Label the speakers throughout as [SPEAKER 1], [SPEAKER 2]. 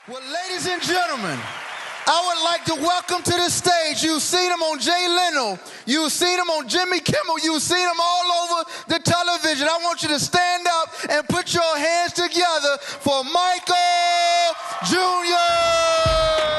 [SPEAKER 1] Well, ladies and gentlemen, I would like to welcome to the stage. You've seen him on Jay Leno. You've seen him on Jimmy Kimmel. You've seen him all over the television. I want you to stand up and put your hands together for Michael Jr.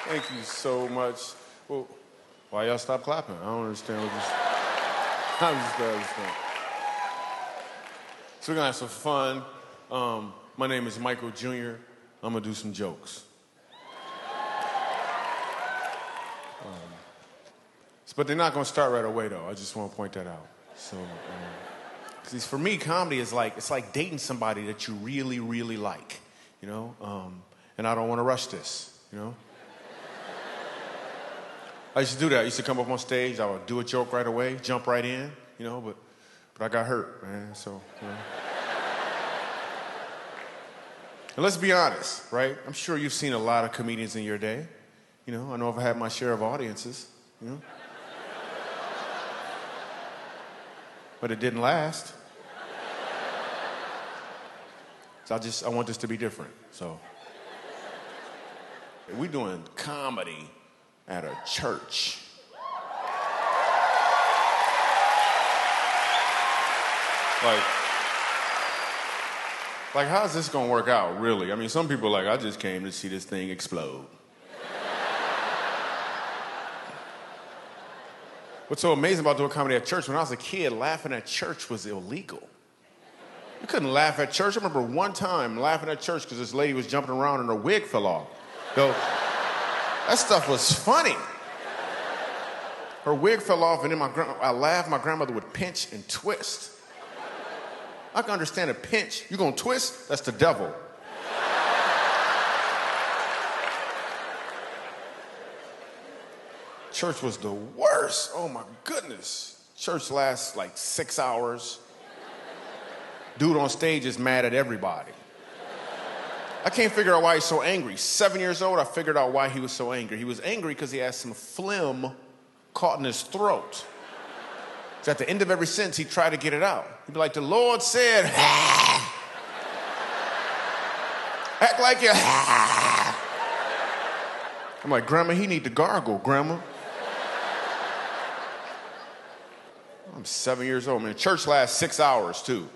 [SPEAKER 2] Thank you so much. Well, why y'all stop clapping? I don't understand what this... I'm just understand. So we're gonna have some fun. My name is Michael Jr. I'm gonna do some jokes. But they're not gonna start right away though. I just wanna point that out. So, because for me, comedy is like, it's like dating somebody that you really, really like, you know? And I don't wanna rush this, you know? I used to do that. I used to come up on stage, I would do a joke right away, jump right in, you know, but I got hurt, man, so, you know. And let's be honest, right? I'm sure you've seen a lot of comedians in your day. You know, I know I've had my share of audiences, you know. But it didn't last. So I want this to be different, so. We're doing comedy at a church. Like how's this gonna work out, really? I mean, some people are like, I just came to see this thing explode. What's so amazing about doing comedy at church, when I was a kid, laughing at church was illegal. You couldn't laugh at church. I remember one time laughing at church because this lady was jumping around and her wig fell off. So, that stuff was funny. Her wig fell off, and then I laughed. My grandmother would pinch and twist. I can understand a pinch. You gonna twist? That's the devil. Church was the worst. Oh my goodness. Church lasts like 6 hours. Dude on stage is mad at everybody. I can't figure out why he's so angry. 7 years old, I figured out why he was so angry. He was angry because he had some phlegm caught in his throat. So at the end of every sentence, he'd try to get it out. He'd be like, the Lord said, act like you I'm like, Grandma, he need to gargle, Grandma. I'm 7 years old, man. Church lasts 6 hours, too.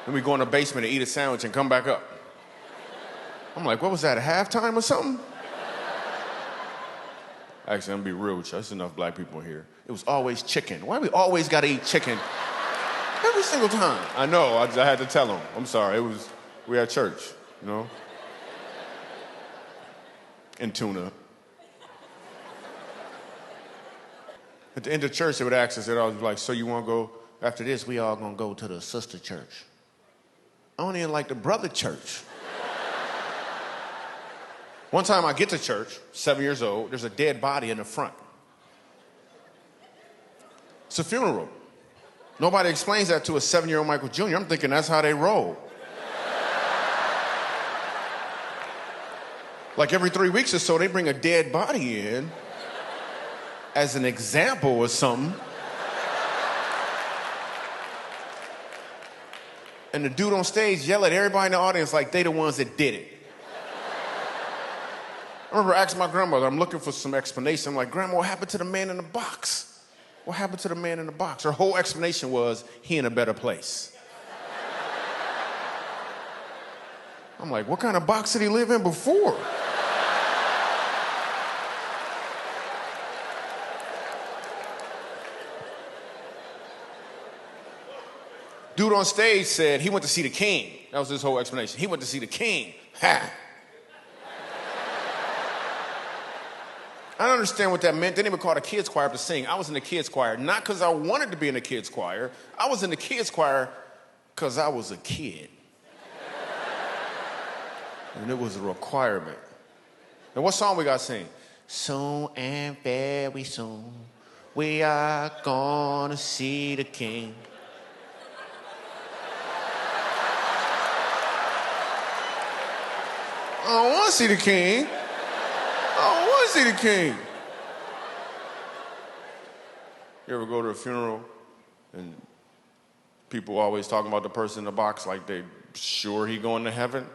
[SPEAKER 2] Then we go in the basement and eat a sandwich and come back up. I'm like, what was that, a halftime or something? Actually, I'm gonna be real with you. There's enough black people here. It was always chicken. Why we always gotta eat chicken? Every single time. I know, I had to tell them. I'm sorry, we at church, you know? And tuna. At the end of church, they would ask us, they'd always be like, so you wanna go, after this, we all gonna go to the sister church. I don't even like the brother church. One time I get to church, 7 years old, there's a dead body in the front. It's a funeral. Nobody explains that to a 7-year-old Michael Jr. I'm thinking that's how they roll. Like every 3 weeks or so, they bring a dead body in as an example or something. And the dude on stage yell at everybody in the audience like they the ones that did it. I remember asking my grandmother, I'm looking for some explanation. I'm like, Grandma, what happened to the man in the box? What happened to the man in the box? Her whole explanation was, he in a better place. I'm like, what kind of box did he live in before? Dude on stage said he went to see the king. That was his whole explanation. He went to see the king. Ha! I don't understand what that meant. They didn't even call the kids choir to sing. I was in the kids choir, not because I wanted to be in the kids choir. I was in the kids choir because I was a kid. And it was a requirement. And what song we got to sing? Soon and very soon, We are gonna see the king. I don't want to see the king. I don't want to see the king. You ever go to a funeral and people always talking about the person in the box like they sure he going to heaven?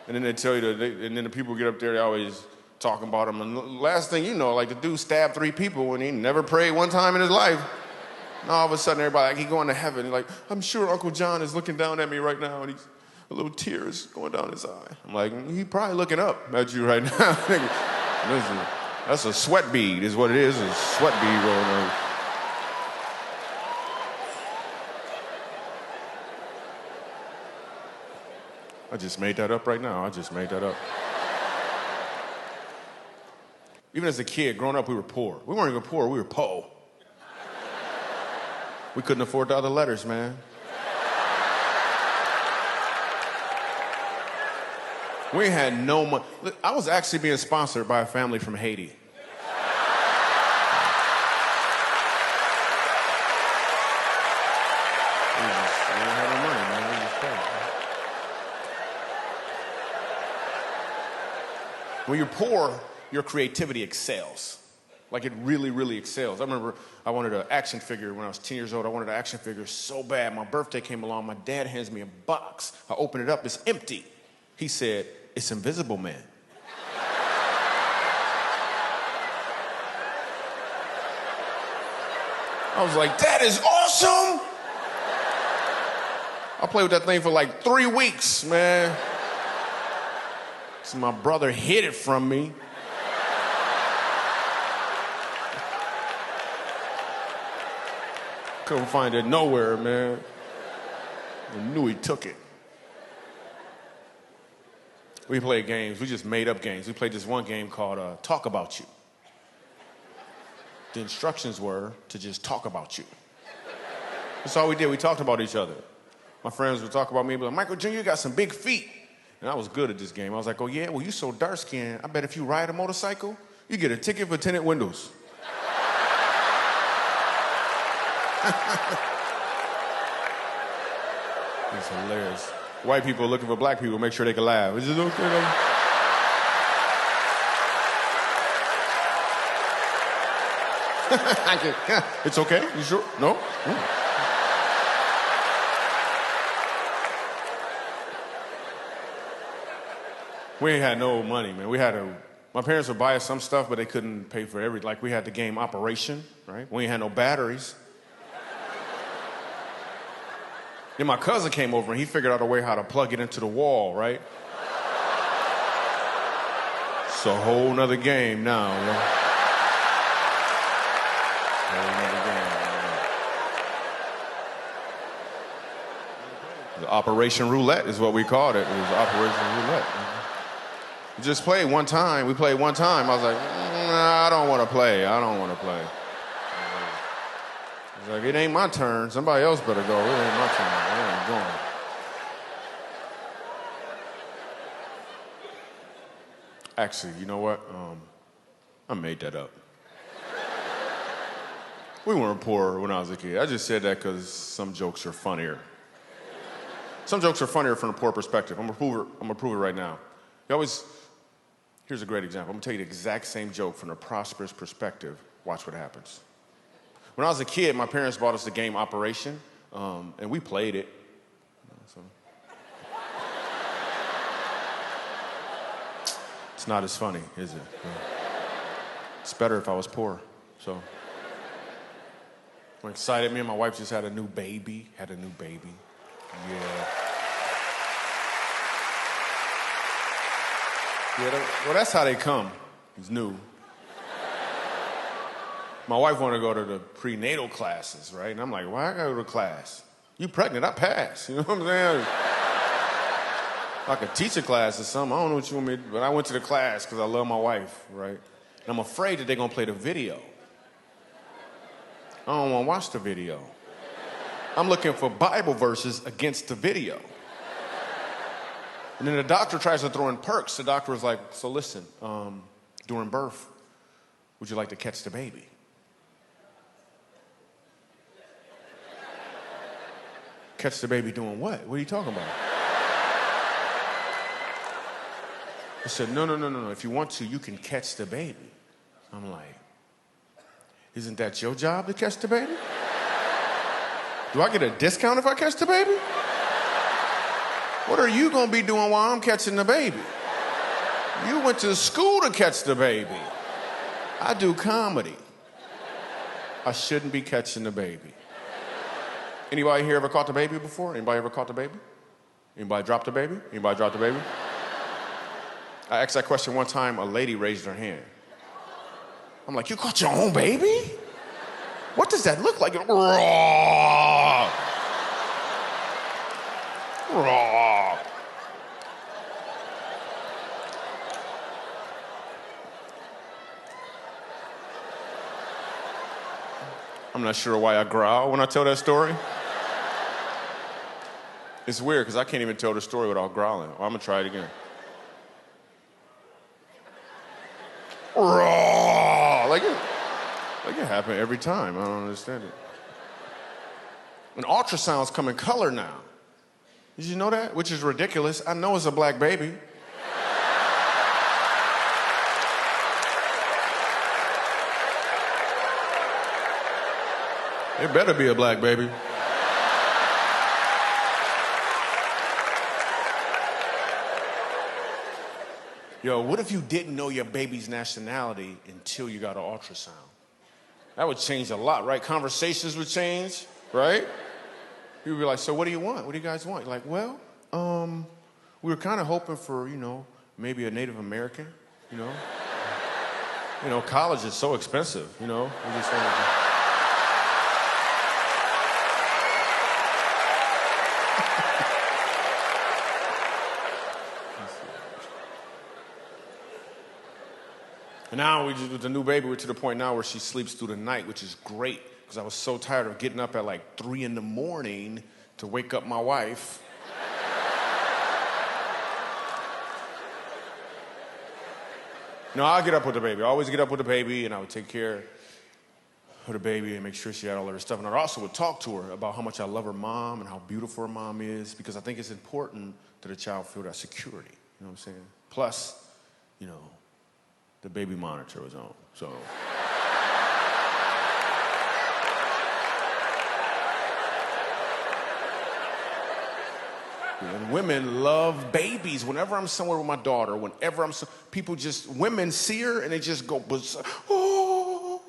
[SPEAKER 2] And then they tell you that, and then the people get up there, they always talking about him. And the last thing you know, like the dude stabbed 3 people and he never prayed one time in his life. And all of a sudden, everybody like, he going to heaven. He's like, I'm sure Uncle John is looking down at me right now, and a little tears going down his eye. I'm like, he probably looking up at you right now. Listen, that's a sweat bead, is what it is. A sweat bead rolling on. I just made that up right now. I just made that up. Even as a kid, growing up, we were poor. We weren't even poor, we were po'. We couldn't afford the other letters, man. We had no money. I was actually being sponsored by a family from Haiti. We didn't have no money, man. We just paid. When you're poor, your creativity excels. Like it really, really excels. I remember I wanted an action figure when I was 10 years old. I wanted an action figure so bad. My birthday came along. My dad hands me a box. I open it up. It's empty. He said, it's Invisible Man. I was like, that is awesome. I played with that thing for like 3 weeks, man. So my brother hid it from me. Couldn't find it nowhere, man. I knew he took it. We played games. We just made up games. We played this one game called Talk About You. The instructions were to just talk about you. That's all we did. We talked about each other. My friends would talk about me and be like, Michael Jr., you got some big feet. And I was good at this game. I was like, oh, yeah? Well, you so dark-skinned. I bet if you ride a motorcycle, you get a ticket for tinted windows. It's hilarious. White people looking for black people, make sure they can laugh. Is it okay? It's okay? You sure? No? We ain't had no money, man. My parents would buy us some stuff, but they couldn't pay for everything. Like we had the game Operation, right? We ain't had no batteries. Then my cousin came over and he figured out a way how to plug it into the wall, right? It's a whole nother game now, man. Whole nother game. The Operation Roulette is what we called it. It was Operation Roulette. We just played one time. We played one time. I was like, nah, I don't want to play. I don't want to play. He's like, it ain't my turn. Somebody else better go. It ain't my turn. I ain't going. Actually, you know what? I made that up. We weren't poor when I was a kid. I just said that because some jokes are funnier. Some jokes are funnier from a poor perspective. I'm gonna prove it right now. Here's a great example. I'm gonna tell you the exact same joke from a prosperous perspective. Watch what happens. When I was a kid, my parents bought us the game Operation, and we played it. So. It's not as funny, is it? It's better if I was poor, so. I'm excited. Me and my wife just had a new baby. Yeah. Well, that's how they come. He's new. My wife wanted to go to the prenatal classes, right? And I'm like, why I gotta go to class? You pregnant, I pass. You know what I'm saying? Like a teacher class or something. I don't know what you want me to do. But I went to the class because I love my wife, right? And I'm afraid that they're gonna play the video. I don't wanna watch the video. I'm looking for Bible verses against the video. And then the doctor tries to throw in perks. The doctor was like, so listen, during birth, would you like to catch the baby? Catch the baby doing what? What are you talking about? I said, no. If you want to, you can catch the baby. I'm like, isn't that your job to catch the baby? Do I get a discount if I catch the baby? What are you gonna be doing while I'm catching the baby? You went to school to catch the baby. I do comedy. I shouldn't be catching the baby. Anybody here ever caught the baby before? Anybody ever caught the baby? Anybody dropped the baby? Anybody dropped the baby? I asked that question one time, a lady raised her hand. I'm like, you caught your own baby? What does that look like? Raw. Raw. I'm not sure why I growl when I tell that story. It's weird because I can't even tell the story without growling. I'm gonna try it again. Raw. Like it happened every time. I don't understand it. And ultrasounds come in color now. Did you know that? Which is ridiculous. I know it's a black baby. It better be a black baby. Yo, what if you didn't know your baby's nationality until you got an ultrasound? That would change a lot, right? Conversations would change, right? People would be like, so what do you want? What do you guys want? You're like, well, we were kind of hoping for, maybe a Native American, college is so expensive, We just wanted to... And now with the new baby, we're to the point now where she sleeps through the night, which is great, because I was so tired of getting up at like 3 a.m. to wake up my wife. No, I'll get up with the baby. I always get up with the baby, and I would take care of the baby and make sure she had all of her stuff. And I also would talk to her about how much I love her mom and how beautiful her mom is, because I think it's important that a child feel that security. You know what I'm saying? Plus, the baby monitor was on, so. And women love babies. Whenever I'm somewhere with my daughter, women see her and they just go, oh.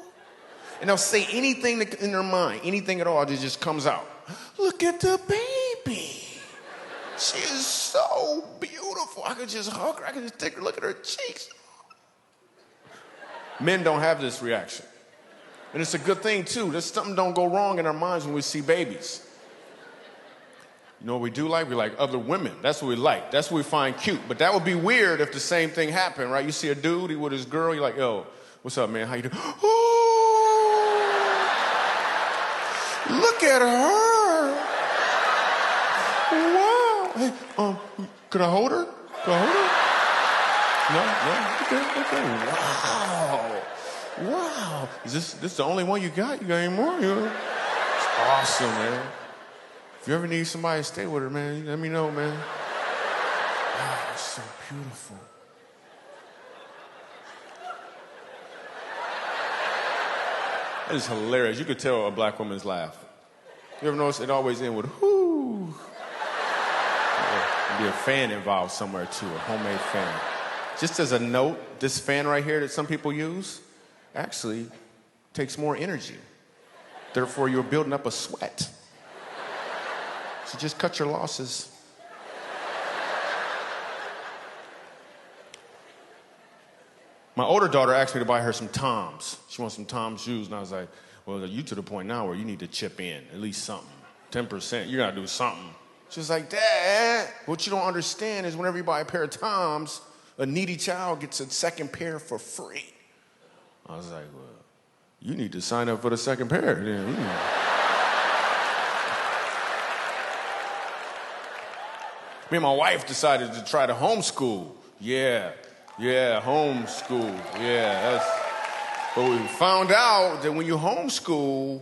[SPEAKER 2] And they'll say anything in their mind, anything at all, that just comes out. Look at the baby. She is so beautiful. I could just hug her. I could just take her, look at her cheeks. Men don't have this reaction. And it's a good thing, too. There's something don't go wrong in our minds when we see babies. You know what we do like? We like other women. That's what we like. That's what we find cute. But that would be weird if the same thing happened, right? You see a dude with his girl, you're like, yo, what's up, man? How you doing? Oh, look at her. Wow. Hey, could I hold her? Could I hold her? No? Okay. Wow. Is this the only one you got? You got any more? It's awesome, man. If you ever need somebody to stay with her, man, let me know, man. Wow, it's so beautiful. That is hilarious. You could tell a black woman's laugh. You ever notice it always ends with, whoo. There'd be a fan involved somewhere, too, a homemade fan. Just as a note, this fan right here that some people use actually takes more energy. Therefore, you're building up a sweat. So just cut your losses. My older daughter asked me to buy her some Toms. She wants some Toms shoes, and I was like, well, you to the point now where you need to chip in, at least something. 10%, you gotta do something. She was like, Dad, what you don't understand is whenever you buy a pair of Toms, a needy child gets a second pair for free. I was like, well, you need to sign up for the second pair. Then. Me and my wife decided to try to homeschool. Yeah, homeschool. But we found out that when you homeschool,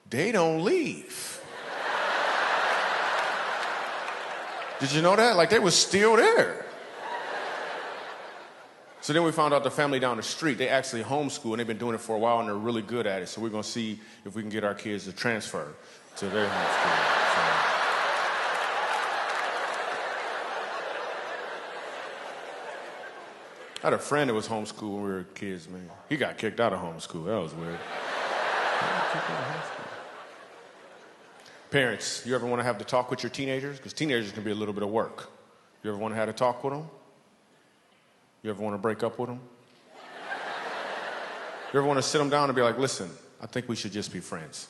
[SPEAKER 2] they don't leave. Did you know that? Like, they were still there. So then we found out the family down the street, they actually homeschool, and they've been doing it for a while, and they're really good at it. So we're going to see if we can get our kids to transfer to their homeschool. So. I had a friend that was homeschooled when we were kids, man. He got kicked out of homeschool. That was weird. Parents, you ever want to have to talk with your teenagers? Because teenagers can be a little bit of work. You ever want to have to talk with them? You ever want to break up with them? You ever want to sit them down and be like, listen, I think we should just be friends.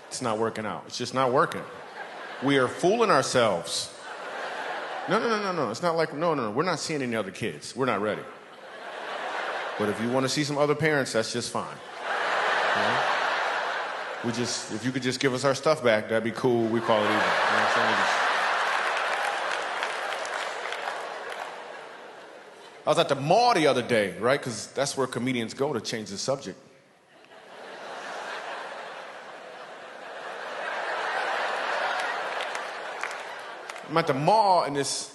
[SPEAKER 2] It's not working out. It's just not working. We are fooling ourselves. No. It's not like, no. We're not seeing any other kids. We're not ready. But if you want to see some other parents, that's just fine. You know? If you could just give us our stuff back, that'd be cool. We call it even. You know what I'm saying? I was at the mall the other day, right? Because that's where comedians go to change the subject. I'm at the mall, and this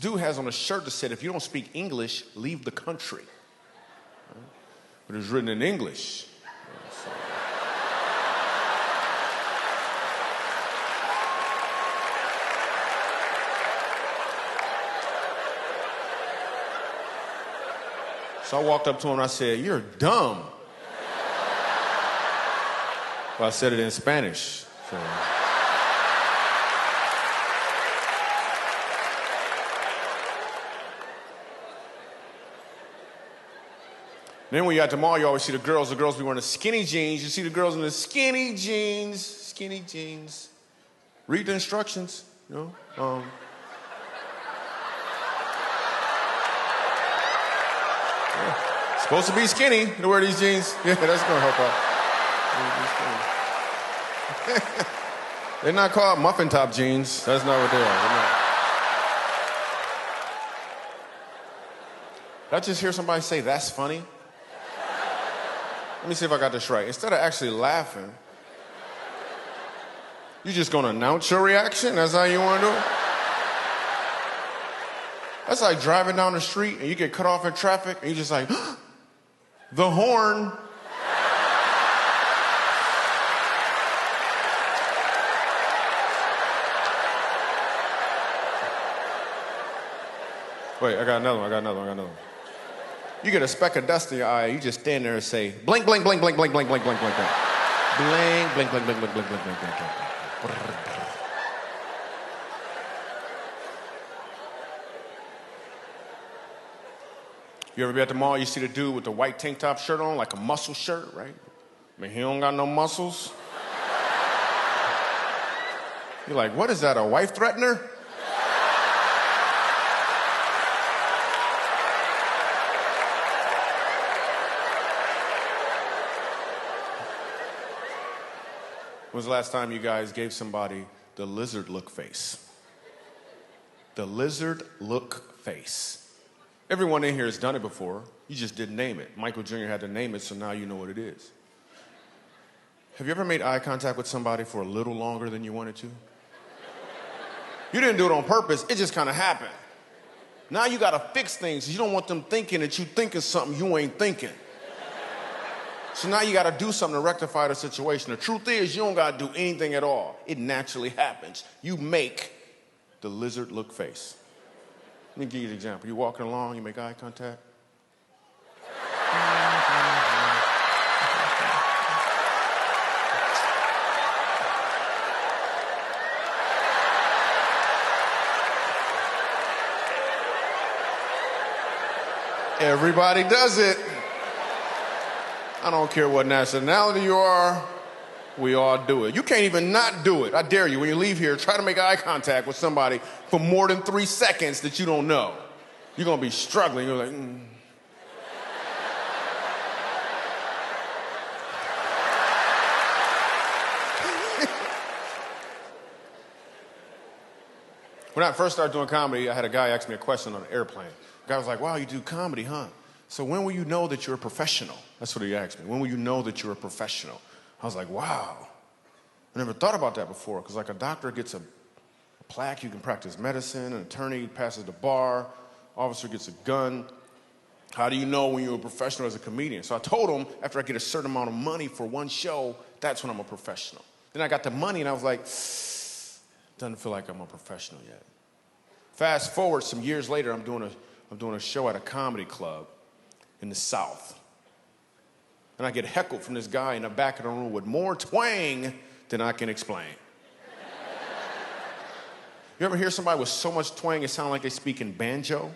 [SPEAKER 2] dude has on a shirt that said, if you don't speak English, leave the country. Right? But it was written in English. So. So I walked up to him and I said, you're dumb. Well, I said it in Spanish. So. Then when you're at the mall, you always see the girls. The girls be wearing the skinny jeans. You see the girls in the skinny jeans. Read the instructions, you know. Yeah. Supposed to be skinny to wear these jeans. Yeah, that's gonna help out. They're not called muffin top jeans. That's not what they are. Did I just hear somebody say, that's funny? Let me see if I got this right. Instead of actually laughing, you're just gonna announce your reaction? That's how you wanna do it? That's like driving down the street and you get cut off in traffic and you're just like, the horn. Wait, I got another one. You get a speck of dust in your eye, you just stand there and say, blink, blink, blink, blink, blink, blink, blink, blink, blink, blink. Blink, blink, blink, blink, blink, blink, blink, blink, blink, blink. You ever be at the mall, you see the dude with the white tank top shirt on, like a muscle shirt, right? I mean, he don't got no muscles. You're like, what is that, a wife threatener? When was the last time you guys gave somebody the lizard look face? The lizard look face. Everyone in here has done it before. You just didn't name it. Michael Jr. had to name it, so now you know what it is. Have you ever made eye contact with somebody for a little longer than you wanted to? You didn't do it on purpose. It just kind of happened. Now you got to fix things. You don't want them thinking that you thinking something you ain't thinking. So now you got to do something to rectify the situation. The truth is, you don't got to do anything at all. It naturally happens. You make the lizard look face. Let me give you an example. You're walking along, you make eye contact. Everybody does it. I don't care what nationality you are, we all do it. You can't even not do it. I dare you, when you leave here, try to make eye contact with somebody for more than 3 seconds that you don't know. You're gonna be struggling. You're like, When I first started doing comedy, I had a guy ask me a question on an airplane. The guy was like, wow, you do comedy, huh? So when will you know that you're a professional? That's what he asked me. When will you know that you're a professional? I was like, wow. I never thought about that before, because like a doctor gets a plaque, you can practice medicine, an attorney passes the bar, officer gets a gun. How do you know when you're a professional as a comedian? So I told him, after I get a certain amount of money for one show, that's when I'm a professional. Then I got the money and I was like, doesn't feel like I'm a professional yet. Fast forward some years later, I'm doing a show at a comedy club in the South. And I get heckled from this guy in the back of the room with more twang than I can explain. You ever hear somebody with so much twang it sounds like they speak in banjo?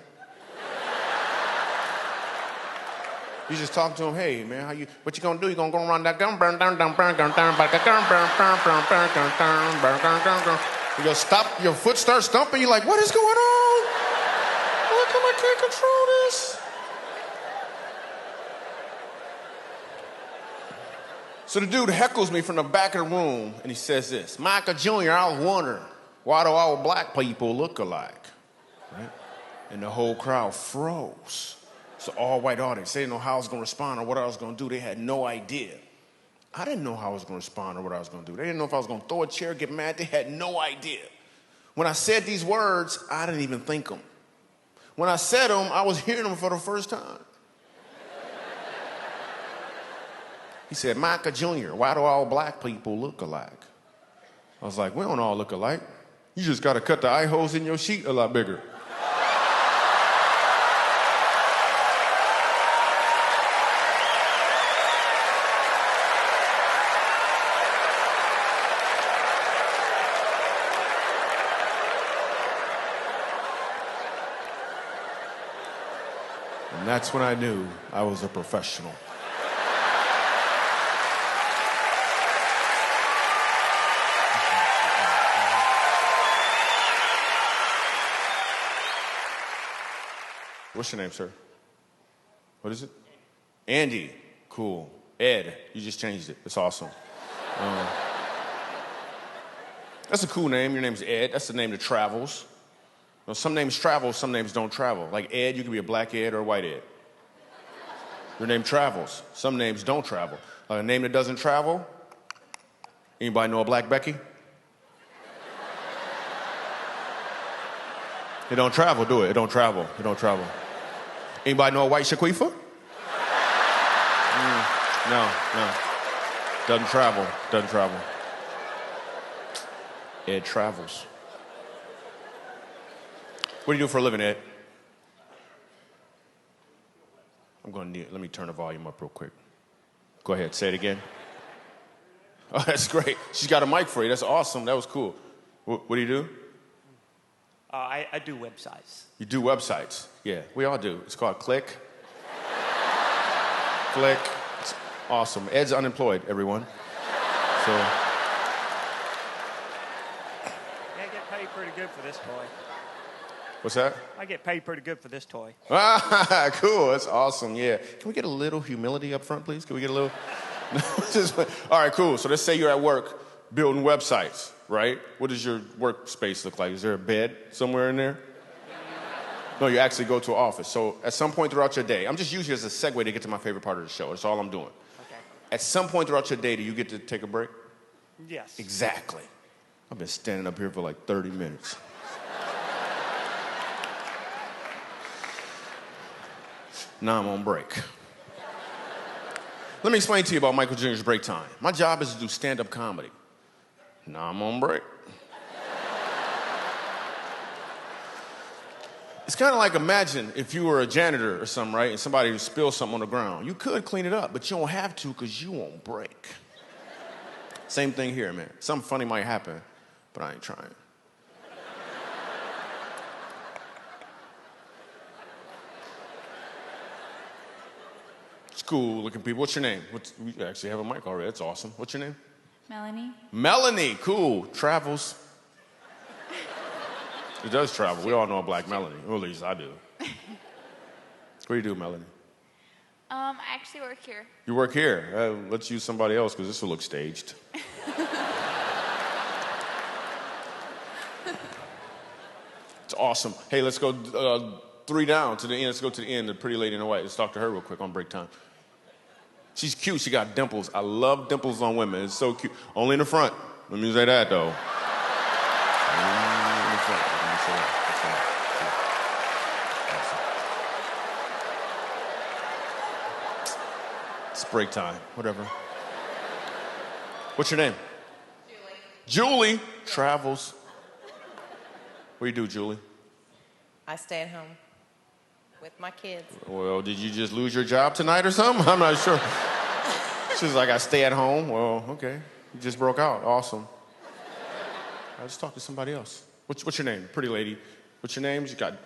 [SPEAKER 2] You just talk to him, hey man, what you gonna do? You gonna go around that gun, burn down, burn down, you go stop, your foot starts stumping, you're like, what is going on? How come I can't control this? So the dude heckles me from the back of the room and he says this, Michael Jr., I was wondering, why do all black people look alike? Right? And the whole crowd froze. It's an all-white audience. They didn't know how I was going to respond or what I was going to do. They had no idea. I didn't know how I was going to respond or what I was going to do. They didn't know if I was going to throw a chair, get mad. They had no idea. When I said these words, I didn't even think them. When I said them, I was hearing them for the first time. He said, Micah Jr., why do all black people look alike? I was like, we don't all look alike. You just got to cut the eye holes in your sheet a lot bigger. And that's when I knew I was a professional. What's your name, sir? What is it? Andy. Cool. Ed. You just changed it. It's awesome. That's a cool name. Your name's Ed. That's the name that travels. You know, some names travel, some names don't travel. Like Ed, you could be a black Ed or a white Ed. Your name travels. Some names don't travel. Like a name that doesn't travel. Anybody know a black Becky? It don't travel, do it? It don't travel. It don't travel. Anybody know a white Shaquifa? No. Doesn't travel. Doesn't travel. Ed travels. What do you do for a living, Ed? Let me turn the volume up real quick. Go ahead, say it again. Oh, that's great. She's got a mic for you. That's awesome. That was cool. What do you do?
[SPEAKER 3] I do websites.
[SPEAKER 2] You do websites? Yeah, we all do. It's called Click. Click. It's awesome. Ed's unemployed, everyone. So.
[SPEAKER 3] Yeah, I get paid pretty good for this toy.
[SPEAKER 2] What's that?
[SPEAKER 3] I get paid pretty good for this toy.
[SPEAKER 2] Ah, cool. That's awesome. Yeah. Can we get a little humility up front, please? Can we get a little? All right, cool. So let's say you're at work building websites, right? What does your workspace look like? Is there a bed somewhere in there? No, you actually go to an office. So at some point throughout your day, I'm just using it as a segue to get to my favorite part of the show. That's all I'm doing.
[SPEAKER 3] Okay.
[SPEAKER 2] At some point throughout your day, do you get to take a break?
[SPEAKER 3] Yes.
[SPEAKER 2] Exactly. I've been standing up here for like 30 minutes. Now I'm on break. Let me explain to you about Michael Jr.'s break time. My job is to do stand-up comedy. Now I'm on break. It's kind of like, imagine if you were a janitor or something, right? And somebody spilled something on the ground. You could clean it up, but you don't have to because you won't break. Same thing here, man. Something funny might happen, but I ain't trying. It's cool looking people. What's your name? We actually have a mic already. That's awesome. What's your name?
[SPEAKER 4] Melanie.
[SPEAKER 2] Melanie, cool. Travels. It does travel. We all know a black Melanie. Or at least I do. What do you do, Melanie?
[SPEAKER 4] I actually work here.
[SPEAKER 2] You work here. Let's use somebody else because this will look staged. It's awesome. Hey, let's go 3 down to the end. Let's go to the end, the pretty lady in the white. Let's talk to her real quick on break time. She's cute. She got dimples. I love dimples on women. It's so cute. Only in the front. Let me say that, though. Only in the front. Let me say that. Awesome. It's break time. Whatever. What's your name? Julie. Julie travels. What do you do, Julie?
[SPEAKER 5] I stay at home with my kids.
[SPEAKER 2] Well, did you just lose your job tonight or something? I'm not sure. She's like, I stay at home. Well, okay. You just broke out. Awesome. I'll just talk to somebody else. What's your name? Pretty lady. What's your name? You got,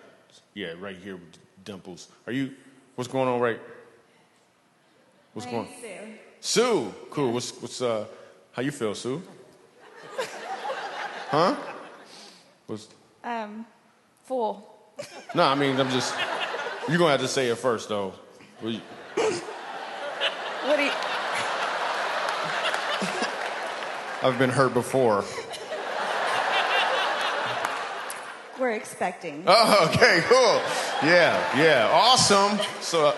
[SPEAKER 2] right here with dimples. What's going on What's going on? Sue. Sue. Cool. What's how you feel, Sue? Huh?
[SPEAKER 4] Full.
[SPEAKER 2] No, I mean, you're going to have to say it first, though.
[SPEAKER 4] What do you...
[SPEAKER 2] I've been hurt before.
[SPEAKER 6] We're expecting.
[SPEAKER 2] Oh, okay, cool. Yeah, awesome. So,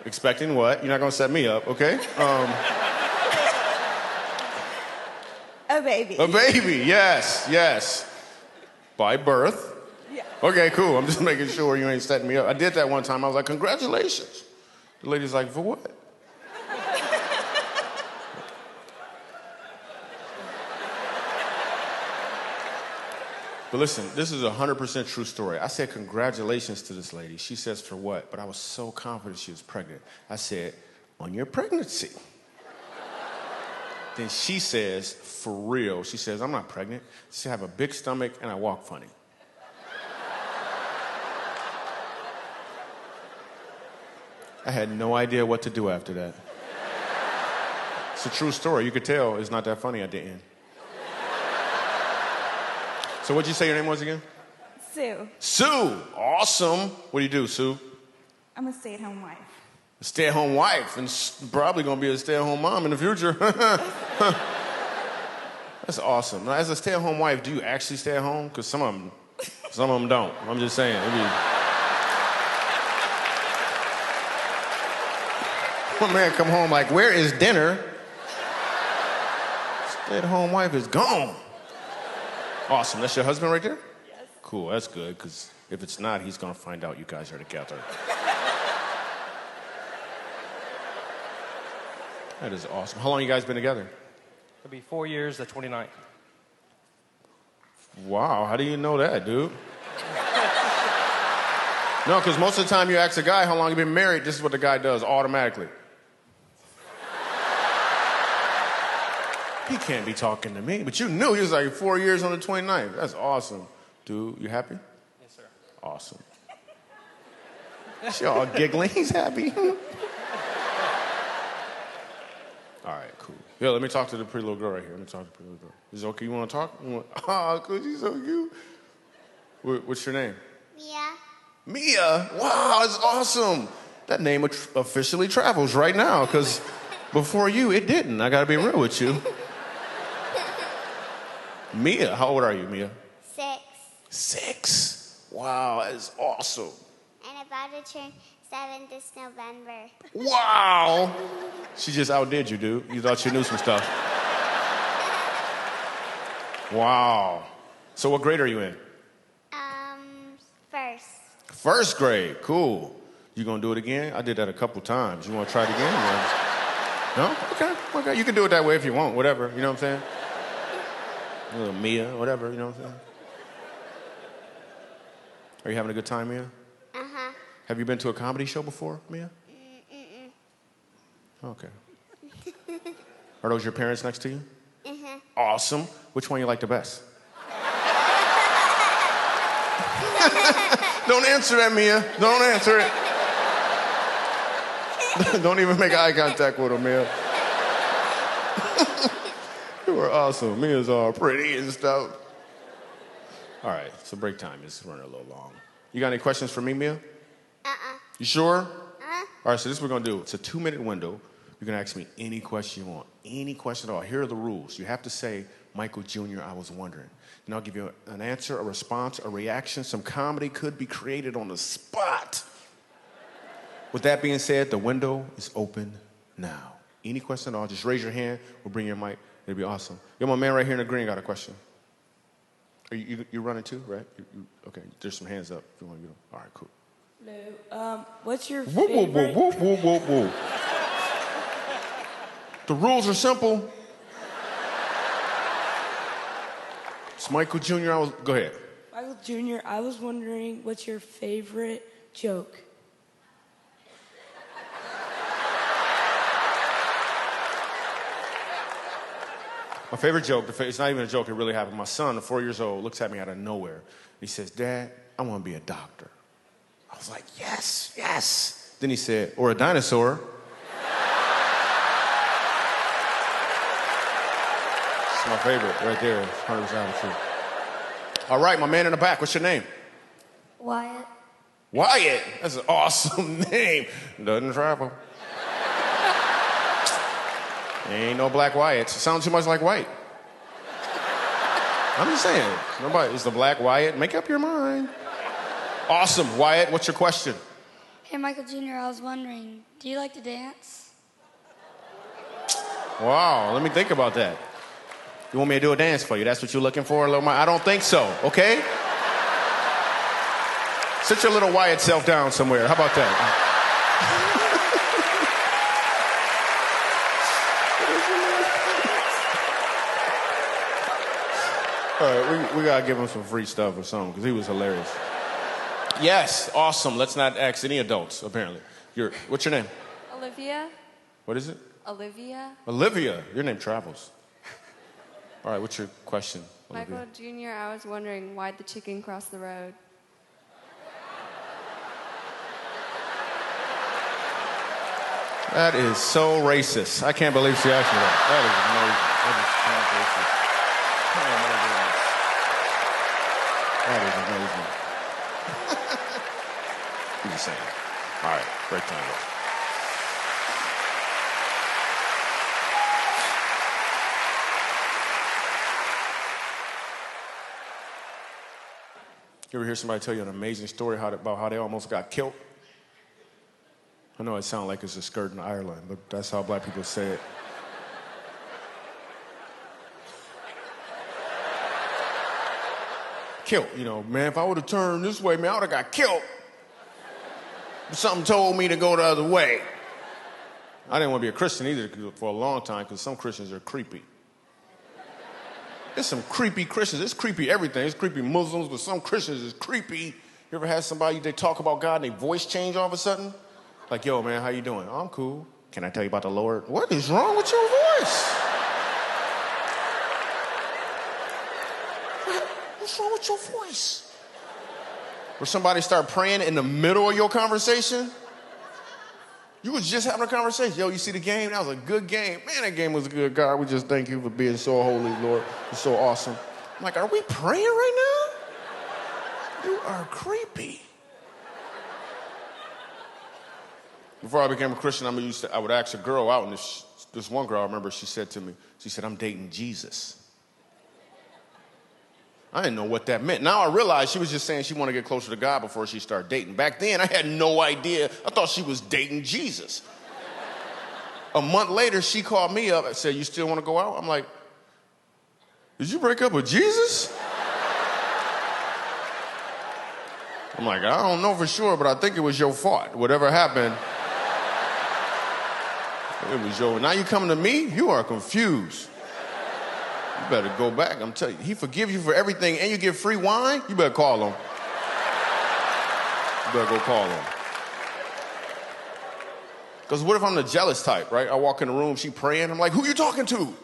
[SPEAKER 2] expecting what? You're not going to set me up, okay?
[SPEAKER 6] A baby.
[SPEAKER 2] A baby, yes. By birth.
[SPEAKER 6] Yeah.
[SPEAKER 2] Okay, cool. I'm just making sure you ain't setting me up. I did that one time. I was like, congratulations. The lady's like, for what? But listen, this is a 100% true story. I said congratulations to this lady. She says, for what? But I was so confident she was pregnant. I said, on your pregnancy. Then she says, for real, she says, I'm not pregnant. She said, I have a big stomach and I walk funny. I had no idea what to do after that. It's a true story. You could tell it's not that funny at the end. So what'd you say your name was again?
[SPEAKER 6] Sue.
[SPEAKER 2] Sue. Awesome. What do you do, Sue?
[SPEAKER 6] I'm a stay-at-home wife.
[SPEAKER 2] A stay-at-home wife, and probably going to be a stay-at-home mom in the future. That's awesome. Now, as a stay-at-home wife, do you actually stay at home? Because some of them don't. I'm just saying. My man come home like, where is dinner? Stay-at-home wife is gone. Awesome. That's your husband right there?
[SPEAKER 6] Yes.
[SPEAKER 2] Cool. That's good, because if it's not, he's going to find out you guys are together. That is awesome. How long you guys been together?
[SPEAKER 7] It'll be 4 years, the 29th.
[SPEAKER 2] Wow, how do you know that, dude? No, because most of the time you ask a guy how long you been married, this is what the guy does automatically. He can't be talking to me, but you knew he was like 4 years on the 29th. That's awesome. Dude, you happy?
[SPEAKER 7] Yes, sir.
[SPEAKER 2] Awesome. She all giggling. He's happy. All right, cool. Yeah, let me talk to the pretty little girl right here. Let me talk to the pretty little girl. Is it okay? You want to talk? Oh, cool. She's so cute. What's your name?
[SPEAKER 8] Mia.
[SPEAKER 2] Mia. Wow, that's awesome. That name officially travels right now, because before you, it didn't. I got to be real with you. Mia, how old are you, Mia?
[SPEAKER 8] 6.
[SPEAKER 2] 6. Wow, that is awesome.
[SPEAKER 8] And about to turn 7 this November.
[SPEAKER 2] Wow. She just outdid you, dude. You thought you knew some stuff. Wow. So what grade are you in?
[SPEAKER 8] First.
[SPEAKER 2] First grade. Cool. You gonna do it again? I did that a couple times. You wanna try it again? No? Okay. You can do it that way if you want. Whatever. You know what I'm saying? Little Mia, whatever. You know what I'm saying? Are you having a good time, Mia?
[SPEAKER 8] Uh-huh.
[SPEAKER 2] Have you been to a comedy show before, Mia? Okay. Are those your parents next to you?
[SPEAKER 8] Uh-huh.
[SPEAKER 2] Awesome. Which one you like the best? Don't answer that, Mia. Don't answer it. Don't even make eye contact with her, Mia. You were awesome. Mia's all pretty and stuff. All right, so break time is running a little long. You got any questions for me, Mia?
[SPEAKER 8] Uh-uh.
[SPEAKER 2] You sure?
[SPEAKER 8] Uh-huh.
[SPEAKER 2] All right, so this is what we're going to do. It's a 2-minute window. You can ask me any question you want, any question at all. Here are the rules. You have to say Michael Jr., I was wondering. And I'll give you an answer, a response, a reaction. Some comedy could be created on the spot. With that being said, the window is open now. Any question at all, just raise your hand. We'll bring your mic. It'll be awesome. Yo, my man right here in the green got a question. Are you running too, right? Okay, there's some hands up if you want to get them. All right, cool.
[SPEAKER 9] Hello. What's your
[SPEAKER 2] Whoa, whoa,
[SPEAKER 9] favorite?
[SPEAKER 2] whoa, whoa, whoa, whoa, whoa. The rules are simple. It's Michael Jr. Go ahead.
[SPEAKER 9] Michael Jr., I was wondering, what's your favorite joke?
[SPEAKER 2] My favorite joke, it's not even a joke, it really happened. My son, 4 years old, looks at me out of nowhere. He says, Dad, I want to be a doctor. I was like, yes, yes. Then he said, or a dinosaur. It's my favorite right there. 100% true. All right, my man in the back, what's your name?
[SPEAKER 8] Wyatt.
[SPEAKER 2] Wyatt. That's an awesome name. Doesn't travel. Ain't no black Wyatt. Sounds too much like white. I'm just saying. Nobody. It's the black Wyatt. Make up your mind. Awesome. Wyatt, what's your question?
[SPEAKER 8] Hey, Michael Jr., I was wondering, do you like to dance?
[SPEAKER 2] Wow, let me think about that. You want me to do a dance for you? That's what you're looking for, little Mike? I don't think so, okay? Sit your little Wyatt self down somewhere. How about that? All right, we gotta give him some free stuff or something, because he was hilarious. Yes, awesome. Let's not ask any adults, apparently. What's your name?
[SPEAKER 4] Olivia.
[SPEAKER 2] What is it?
[SPEAKER 4] Olivia.
[SPEAKER 2] Olivia. Your name travels. All right, what's your question, Olivia?
[SPEAKER 4] Michael Jr., I was wondering, why'd the chicken cross the road?
[SPEAKER 2] That is so racist. I can't believe she asked me that. That is amazing. That is so racist. Oh, my goodness. That is amazing. I'm just saying. All right, break time. You ever hear somebody tell you an amazing story about how they almost got killed? I know it sounds like it's a skirt in Ireland, but that's how black people say it. Killed, man, if I would have turned this way, man, I would have got killed. But something told me to go the other way. I didn't want to be a Christian either for a long time, because some Christians are creepy. There's some creepy Christians. It's creepy everything. It's creepy Muslims, but some Christians is creepy. You ever had somebody, they talk about God and their voice change all of a sudden? Like, yo, man, how you doing? Oh, I'm cool. Can I tell you about the Lord? What is wrong with your voice? What's wrong with your voice? Or somebody start praying in the middle of your conversation? You was just having a conversation. Yo, you see the game? That was a good game. Man, that game was a good. God, we just thank you for being so holy, Lord. You're so awesome. I'm like, are we praying right now? You are creepy. Before I became a Christian, I would ask a girl out, and this one girl, I remember, she said to me, I'm dating Jesus. I didn't know what that meant. Now I realize she was just saying she wanted to get closer to God before she started dating. Back then, I had no idea. I thought she was dating Jesus. A month later, she called me up and said, you still want to go out? I'm like, did you break up with Jesus? I'm like, I don't know for sure, but I think it was your fault. Whatever happened, it was your. Now you coming to me? You are confused. You better go back. I'm telling you, he forgives you for everything, and you get free wine. You better call him. You better go call him. Because what if I'm the jealous type, right? I walk in the room, she praying. I'm like, who you talking to?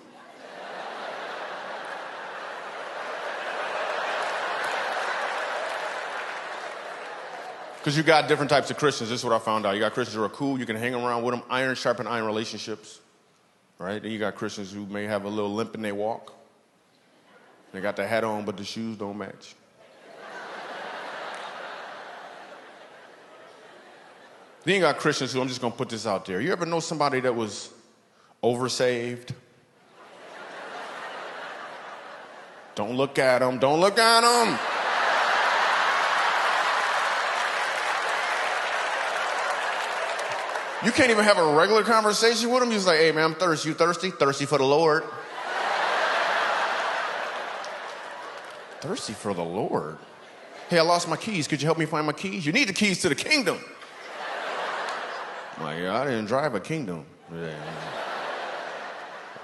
[SPEAKER 2] Because you got different types of Christians. This is what I found out. You got Christians who are cool. You can hang around with them. Iron sharpen iron relationships. Right? Then you got Christians who may have a little limp in their walk. They got the hat on, but the shoes don't match. Then you got Christians who, I'm just going to put this out there. You ever know somebody that was oversaved? Don't look at him. Don't look at him. You can't even have a regular conversation with him. He's like, hey, man, I'm thirsty. You thirsty? Thirsty for the Lord. Thirsty for the Lord? Hey, I lost my keys. Could you help me find my keys? You need the keys to the kingdom. I'm like, yeah, I didn't drive a kingdom. Yeah.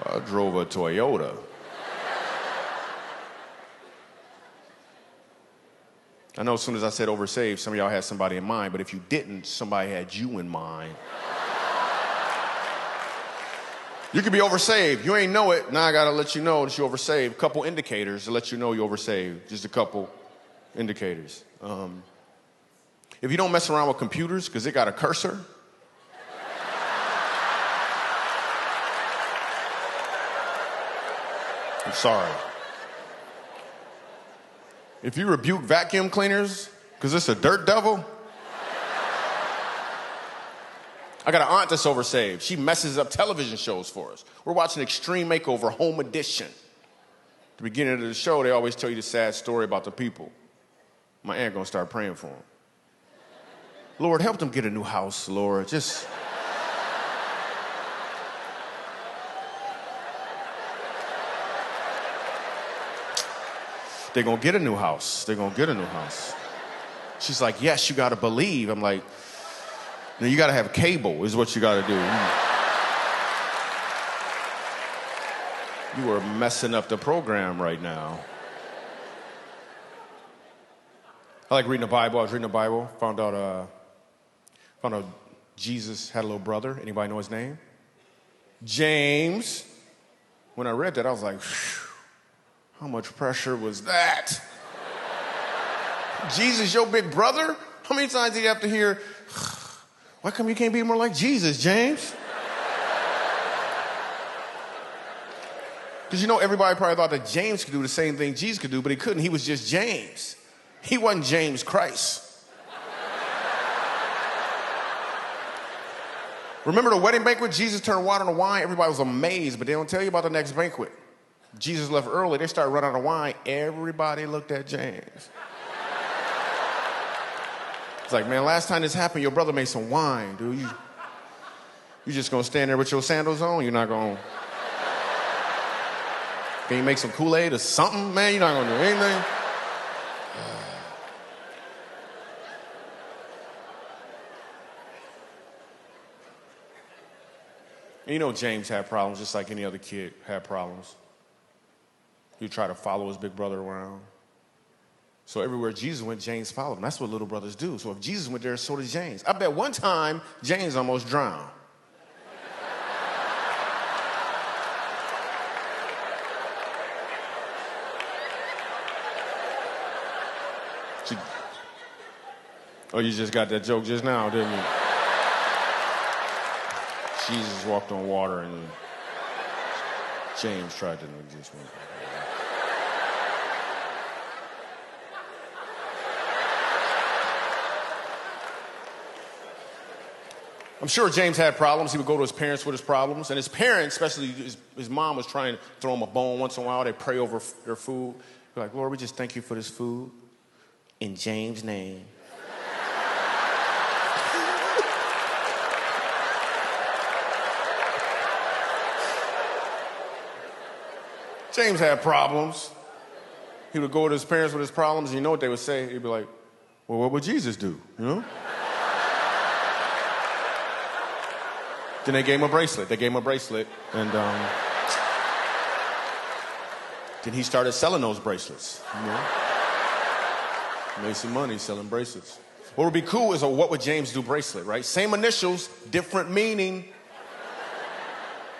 [SPEAKER 2] I drove a Toyota. I know as soon as I said oversaved, some of y'all had somebody in mind, but if you didn't, somebody had you in mind. You could be oversaved. You ain't know it. Now I gotta let you know that you're oversaved. Couple indicators to let you know you're oversaved. Just a couple indicators. If you don't mess around with computers because they got a cursor, I'm sorry. If you rebuke vacuum cleaners because it's a dirt devil, I got an aunt that's oversaved. She messes up television shows for us. We're watching Extreme Makeover Home Edition. At the beginning of the show, they always tell you the sad story about the people. My aunt gonna start praying for them. Lord, help them get a new house, Lord. Just... They're gonna get a new house. They're gonna get a new house. She's like, yes, you gotta believe. I'm like, no, you gotta have cable is what you gotta do. You are messing up the program right now. I like reading the Bible. I was reading the Bible, found out Jesus had a little brother. Anybody know his name? James. When I read that, I was like, phew, how much pressure was that? Jesus, your big brother? How many times did you have to hear, why come you can't be more like Jesus, James? Because you know, everybody probably thought that James could do the same thing Jesus could do, but he couldn't. He was just James. He wasn't James Christ. Remember the wedding banquet? Jesus turned water into wine. Everybody was amazed, but they don't tell you about the next banquet. Jesus left early. They started running out of wine. Everybody looked at James. It's like, man, last time this happened, your brother made some wine, dude. You just gonna stand there with your sandals on? You're not gonna... Can you make some Kool-Aid or something, man? You're not gonna do anything? And you know James had problems just like any other kid had problems. He'd try to follow his big brother around. So everywhere Jesus went, James followed him. That's what little brothers do. So if Jesus went there, so did James. I bet one time, James almost drowned. Oh, you just got that joke just now, didn't you? Jesus walked on water and James tried to just went. I'm sure James had problems. He would go to his parents with his problems. And his parents, especially his mom, was trying to throw him a bone once in a while. They'd pray over their food. They're like, Lord, we just thank you for this food. In James' name. James had problems. He would go to his parents with his problems, and you know what they would say? He'd be like, well, what would Jesus do, you know? Then they gave him a bracelet. They gave him a bracelet, and then he started selling those bracelets, you know? Made some money selling bracelets. What would be cool is a what would James do bracelet, right? Same initials, different meaning.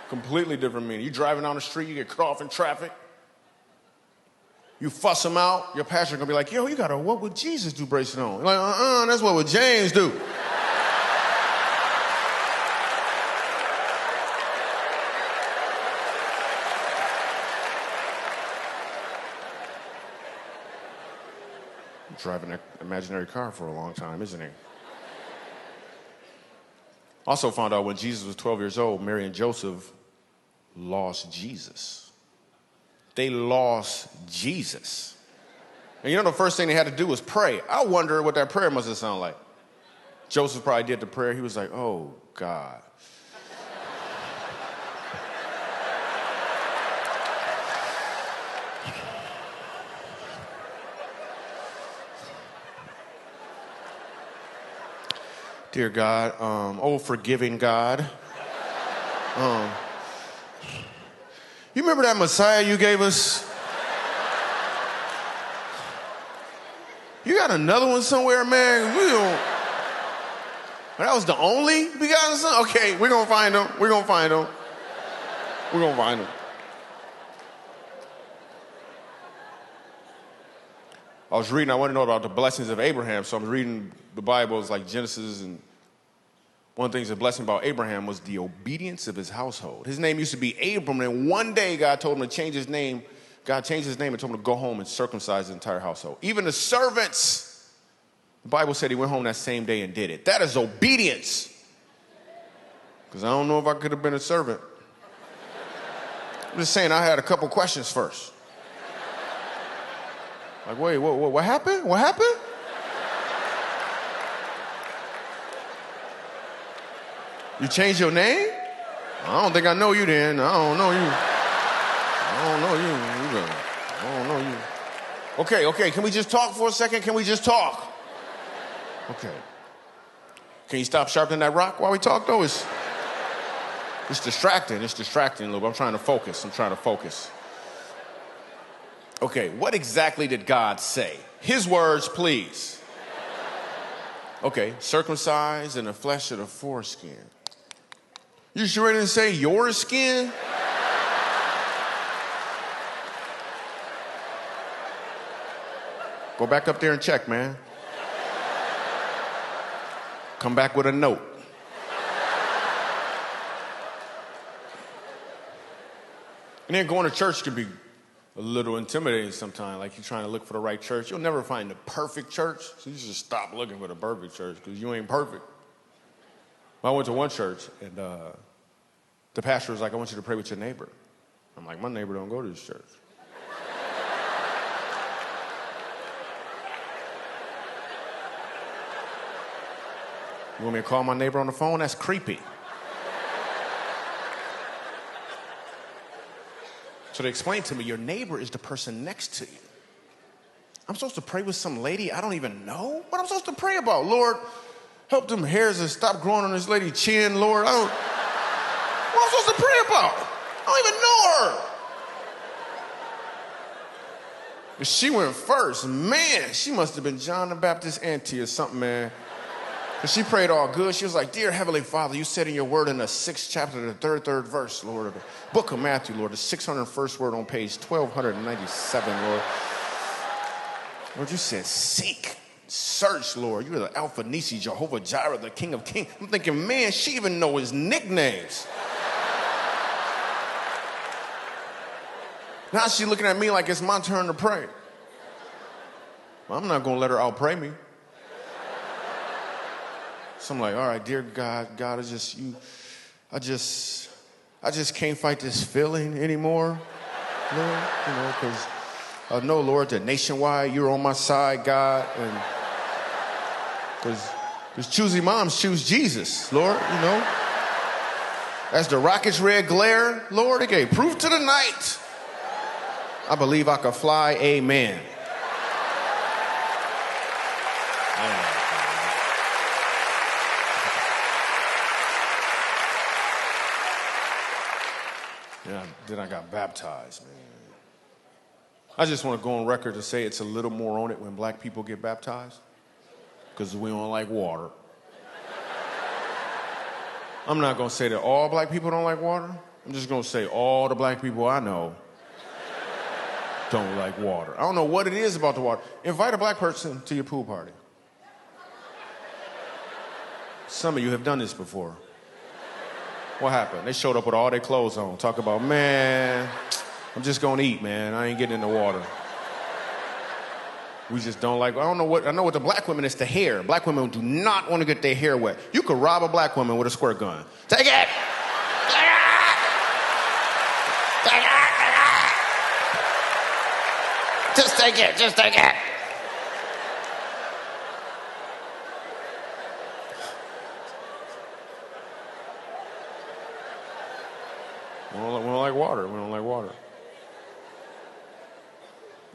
[SPEAKER 2] Completely different meaning. You driving down the street, you get cut off in traffic. You fuss him out, your pastor gonna be like, yo, you got a what would Jesus do bracelet on? You're like, that's what would James do. Driving an imaginary car for a long time, isn't he? Also found out when Jesus was 12 years old, Mary and Joseph lost Jesus. they lost Jesus. And you know the first thing they had to do was pray. I wonder what that prayer must have sounded like. Joseph probably did the prayer. He was like, oh, God. Dear God, oh, forgiving God. You remember that Messiah you gave us? You got another one somewhere, man? We don't. That was the only begotten son? Okay, we're going to find him. We're going to find him. We're going to find him. I was reading, I want to know about the blessings of Abraham, so I'm reading the Bible, it's like Genesis, and one of the things, the blessing about Abraham was the obedience of his household. His name used to be Abram, and one day God told him to change his name. God changed his name and told him to go home and circumcise his entire household. Even the servants, the Bible said he went home that same day and did it. That is obedience. Because I don't know if I could have been a servant. I'm just saying I had a couple questions first. Like, wait, what happened? What happened? You changed your name? I don't think I know you then. I don't know you. I don't know you. Okay, can we just talk for a second? Can we just talk? Okay. Can you stop sharpening that rock while we talk, though? It's distracting. It's distracting a little bit. I'm trying to focus. Okay, what exactly did God say? His words, please. Okay, circumcised in the flesh of the foreskin. You sure it didn't say your skin? Go back up there and check, man. Come back with a note. And then going to church can be a little intimidating sometimes, like you're trying to look for the right church. You'll never find the perfect church, so you should stop looking for the perfect church because you ain't perfect. I went to one church, and the pastor was like, I want you to pray with your neighbor. I'm like, my neighbor don't go to this church. You want me to call my neighbor on the phone? That's creepy. So they explained to me, your neighbor is the person next to you. I'm supposed to pray with some lady I don't even know? What am I supposed to pray about? Lord, help them hairs to stop growing on this lady's chin, Lord. What am I supposed to pray about? I don't even know her. But she went first. Man, she must have been John the Baptist's auntie or something, man. Because she prayed all good. She was like, dear Heavenly Father, you said in your word in the 6th chapter, the third verse, Lord, of the book of Matthew, Lord, the 601st word on page 1297, Lord. Lord, you said, seek, search, Lord. You are the Alpha Nisi, Jehovah Jireh, the King of Kings. I'm thinking, man, she even know his nicknames. Now she's looking at me like it's my turn to pray. Well, I'm not going to let her outpray me. So I'm like, all right, dear God, I just can't fight this feeling anymore, Lord, because I know, Lord, that nationwide you're on my side, God, and because choosy moms choose Jesus, Lord, As the rocket's red glare, Lord, it gave proof to the night. I believe I could fly, amen. Yeah, then I got baptized, man. I just want to go on record to say it's a little more on it when black people get baptized because we don't like water. I'm not going to say that all black people don't like water. I'm just going to say all the black people I know don't like water. I don't know what it is about the water. Invite a black person to your pool party. Some of you have done this before. What happened? They showed up with all their clothes on. Talk about, man, I'm just going to eat, man. I ain't getting in the water. We just don't like, I know what the black women is, the hair. Black women do not want to get their hair wet. You could rob a black woman with a squirt gun. Take it! Take it! Take it! take it, just take it. We don't like water. We don't like water.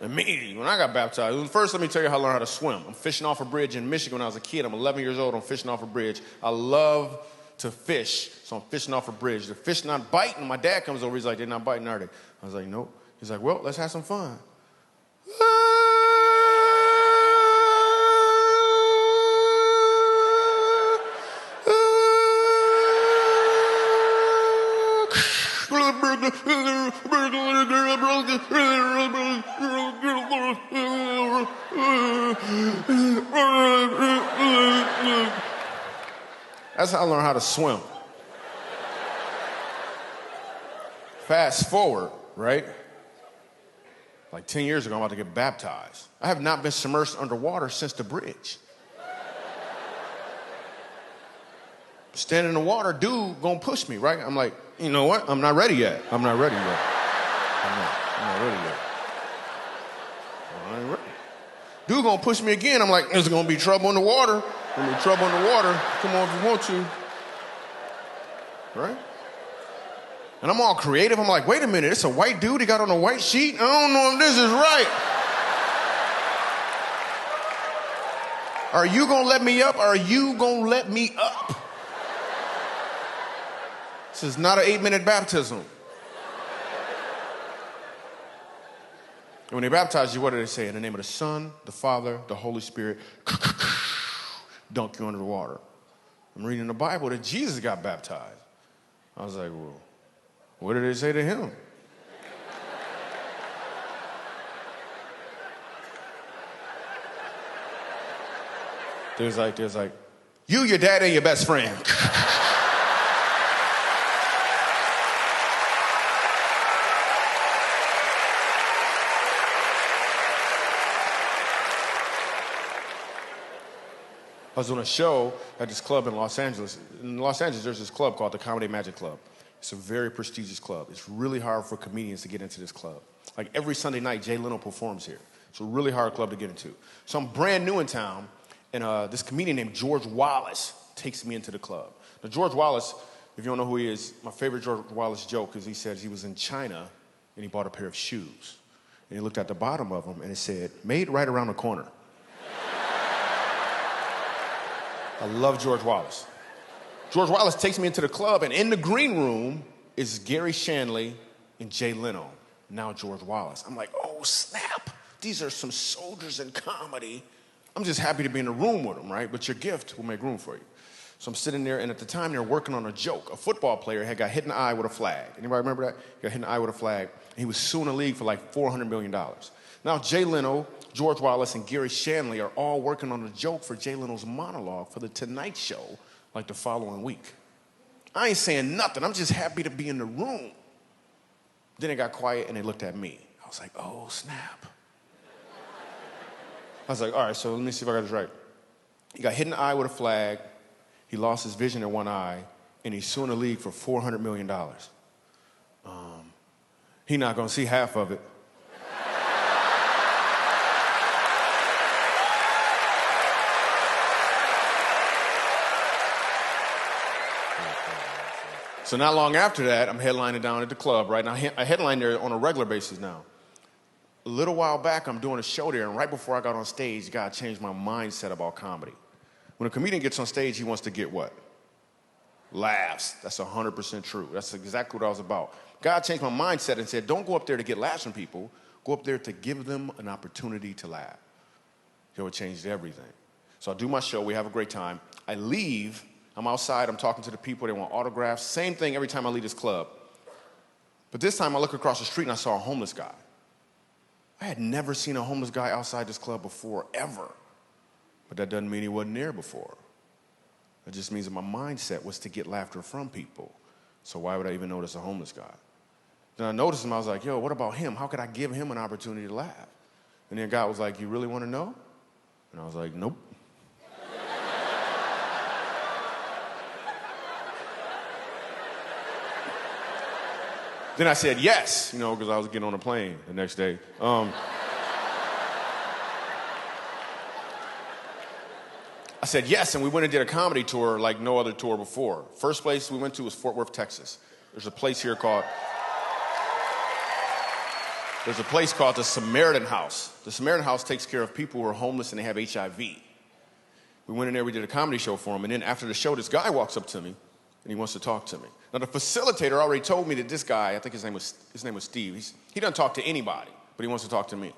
[SPEAKER 2] Immediately, when I got baptized, first let me tell you how I learned how to swim. I'm fishing off a bridge in Michigan when I was a kid. I'm 11 years old. I'm fishing off a bridge. I love to fish, so I'm fishing off a bridge. The fish not biting. My dad comes over. He's like, they're not biting, are they? I was like, nope. He's like, well, let's have some fun. That's how I learned how to swim. Fast forward, right? Like 10 years ago, I'm about to get baptized. I have not been submerged underwater since the bridge. Standing in the water, dude gonna push me, right? I'm like, you know what? I'm not ready yet. I'm not ready yet. I'm not ready yet. I ain't ready. Dude gonna push me again. I'm like, there's gonna be trouble in the water. There's gonna be trouble in the water. Come on if you want to. Right? And I'm all creative. I'm like, wait a minute, it's a white dude. He got on a white sheet. I don't know if this is right. Are you gonna let me up? Are you gonna let me up? This is not an 8-minute baptism. And when they baptize you, what do they say? In the name of the Son, the Father, the Holy Spirit, dunk you under the water. I'm reading the Bible that Jesus got baptized. I was like, well, what did they say to him? There's like, you, your dad, and your best friend. I was doing a show at this club in Los Angeles. In Los Angeles, there's this club called the Comedy Magic Club. It's a very prestigious club. It's really hard for comedians to get into this club. Like every Sunday night, Jay Leno performs here. It's a really hard club to get into. So I'm brand new in town, and this comedian named George Wallace takes me into the club. Now, George Wallace, if you don't know who he is, my favorite George Wallace joke is he says he was in China, and he bought a pair of shoes. And he looked at the bottom of them, and it said, made right around the corner. I love George Wallace. George Wallace takes me into the club, and in the green room is Gary Shanley and Jay Leno, now George Wallace. I'm like, oh, snap. These are some soldiers in comedy. I'm just happy to be in the room with them, right? But your gift will make room for you. So I'm sitting there, and at the time, they're working on a joke. A football player had got hit in the eye with a flag. Anybody remember that? He got hit in the eye with a flag, and he was suing the league for like $400 million. Now, Jay Leno, George Wallace, and Gary Shanley are all working on a joke for Jay Leno's monologue for The Tonight Show, like the following week. I ain't saying nothing. I'm just happy to be in the room. Then it got quiet, and they looked at me. I was like, oh, snap. I was like, all right, so let me see if I got this right. He got hit in the eye with a flag. He lost his vision in one eye, and he's suing the league for $400 million. He's not going to see half of it. So not long after that, I'm headlining down at the club, right? Now, I headline there on a regular basis now. A little while back, I'm doing a show there, and right before I got on stage, God changed my mindset about comedy. When a comedian gets on stage, he wants to get what? Laughs. That's 100% true. That's exactly what I was about. God changed my mindset and said, don't go up there to get laughs from people. Go up there to give them an opportunity to laugh. So it changed everything. So I do my show. We have a great time. I leave. I'm outside. I'm talking to the people. They want autographs. Same thing every time I leave this club. But this time I look across the street and I saw a homeless guy. I had never seen a homeless guy outside this club before, ever. But that doesn't mean he wasn't there before. It just means that my mindset was to get laughter from people. So why would I even notice a homeless guy? Then I noticed him. I was like, yo, what about him? How could I give him an opportunity to laugh? And then God was like, you really want to know? And I was like, nope. Then I said yes, because I was getting on a plane the next day. I said yes, and we went and did a comedy tour like no other tour before. First place we went to was Fort Worth, Texas. There's a place called the Samaritan House. The Samaritan House takes care of people who are homeless and they have HIV. We went in there, we did a comedy show for him, and then after the show, this guy walks up to me, and he wants to talk to me. Now, the facilitator already told me that this guy, I think his name was Steve, he doesn't talk to anybody, but he wants to talk to me.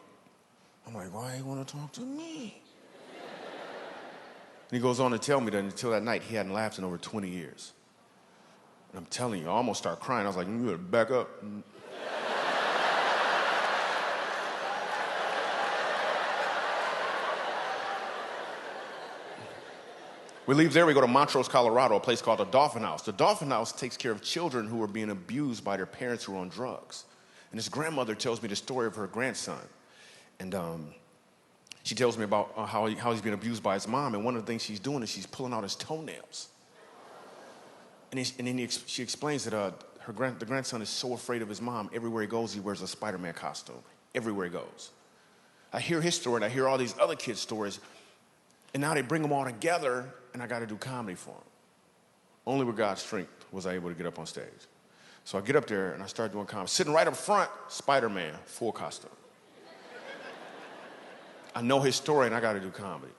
[SPEAKER 2] I'm like, why do you want to talk to me? And he goes on to tell me that until that night, he hadn't laughed in over 20 years. And I'm telling you, I almost started crying. I was like, you better back up. We leave there, we go to Montrose, Colorado, a place called the Dolphin House. The Dolphin House takes care of children who are being abused by their parents who are on drugs. And this grandmother tells me the story of her grandson. And she tells me about how he's being abused by his mom, and one of the things she's doing is she's pulling out his toenails. She explains that the grandson is so afraid of his mom, everywhere he goes, he wears a Spider-Man costume, everywhere he goes. I hear his story, and I hear all these other kids' stories, and now they bring them all together, and I got to do comedy for them. Only with God's strength was I able to get up on stage. So I get up there, and I start doing comedy. Sitting right up front, Spider-Man, full costume. I know his story, and I got to do comedy.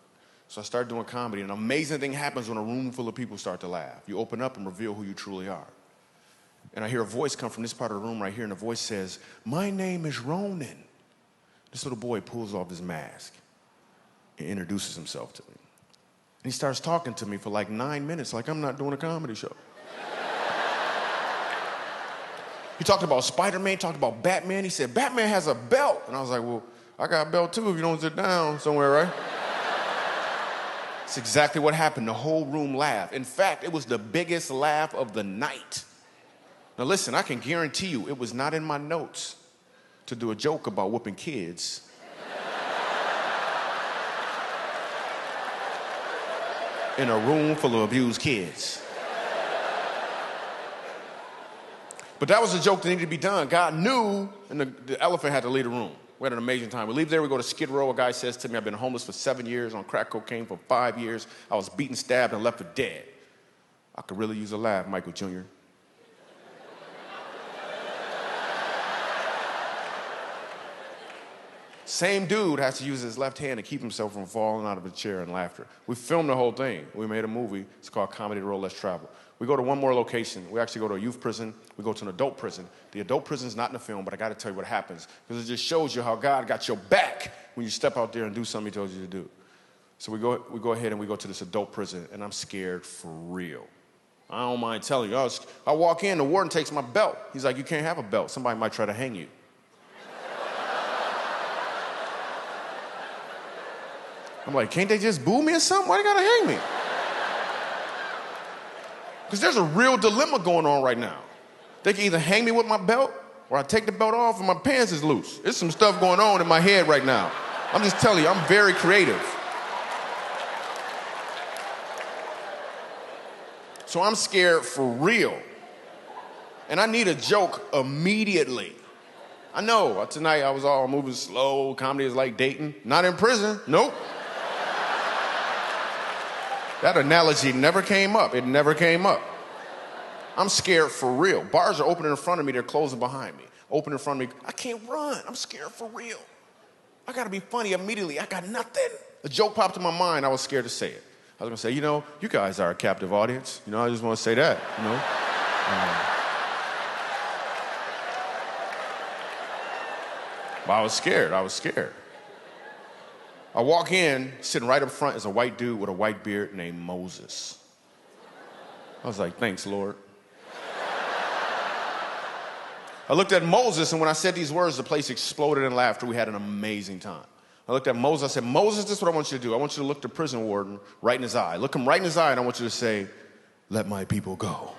[SPEAKER 2] So I start doing comedy, and an amazing thing happens when a room full of people start to laugh. You open up and reveal who you truly are. And I hear a voice come from this part of the room right here, and the voice says, "My name is Ronan." This little boy pulls off his mask and introduces himself to me. And he starts talking to me for like 9 minutes, like I'm not doing a comedy show. He talked about Spider-Man, talked about Batman. He said, Batman has a belt. And I was like, well, I got a belt too if you don't sit down somewhere, right? That's exactly what happened. The whole room laughed. In fact, it was the biggest laugh of the night. Now listen, I can guarantee you it was not in my notes to do a joke about whooping kids. In a room full of abused kids. But that was a joke that needed to be done. God knew, and the elephant had to leave the room. We had an amazing time. We leave there, we go to Skid Row. A guy says to me, I've been homeless for 7 years, on crack cocaine for 5 years. I was beaten, stabbed, and left for dead. I could really use a laugh, Michael Jr. Same dude has to use his left hand to keep himself from falling out of a chair in laughter. We filmed the whole thing. We made a movie. It's called Comedy the Road Less Travel. We go to one more location. We actually go to a youth prison. We go to an adult prison. The adult prison's not in the film, but I got to tell you what happens, because it just shows you how God got your back when you step out there and do something he told you to do. So we go ahead and we go to this adult prison, and I'm scared for real. I don't mind telling you. I walk in, the warden takes my belt. He's like, you can't have a belt. Somebody might try to hang you. I'm like, can't they just boo me or something? Why they gotta hang me? Because there's a real dilemma going on right now. They can either hang me with my belt, or I take the belt off and my pants is loose. There's some stuff going on in my head right now. I'm just telling you, I'm very creative. So I'm scared for real. And I need a joke immediately. I know, tonight I was all moving slow, comedy is like dating. Not in prison, nope. That analogy never came up. It never came up. I'm scared for real. Bars are opening in front of me, they're closing behind me. Open in front of me, I can't run. I'm scared for real. I gotta be funny immediately. I got nothing. A joke popped in my mind, I was scared to say it. I was gonna say, you guys are a captive audience. I just wanna say that, But I was scared. I walk in, sitting right up front is a white dude with a white beard named Moses. I was like, thanks, Lord. I looked at Moses, and when I said these words, the place exploded in laughter. We had an amazing time. I looked at Moses, I said, Moses, this is what I want you to do. I want you to look the prison warden right in his eye. Look him right in his eye, and I want you to say, let my people go.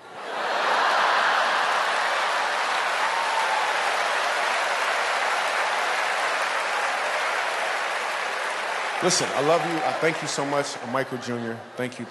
[SPEAKER 2] Listen, I love you. I thank you so much. I'm Michael Jr. Thank you.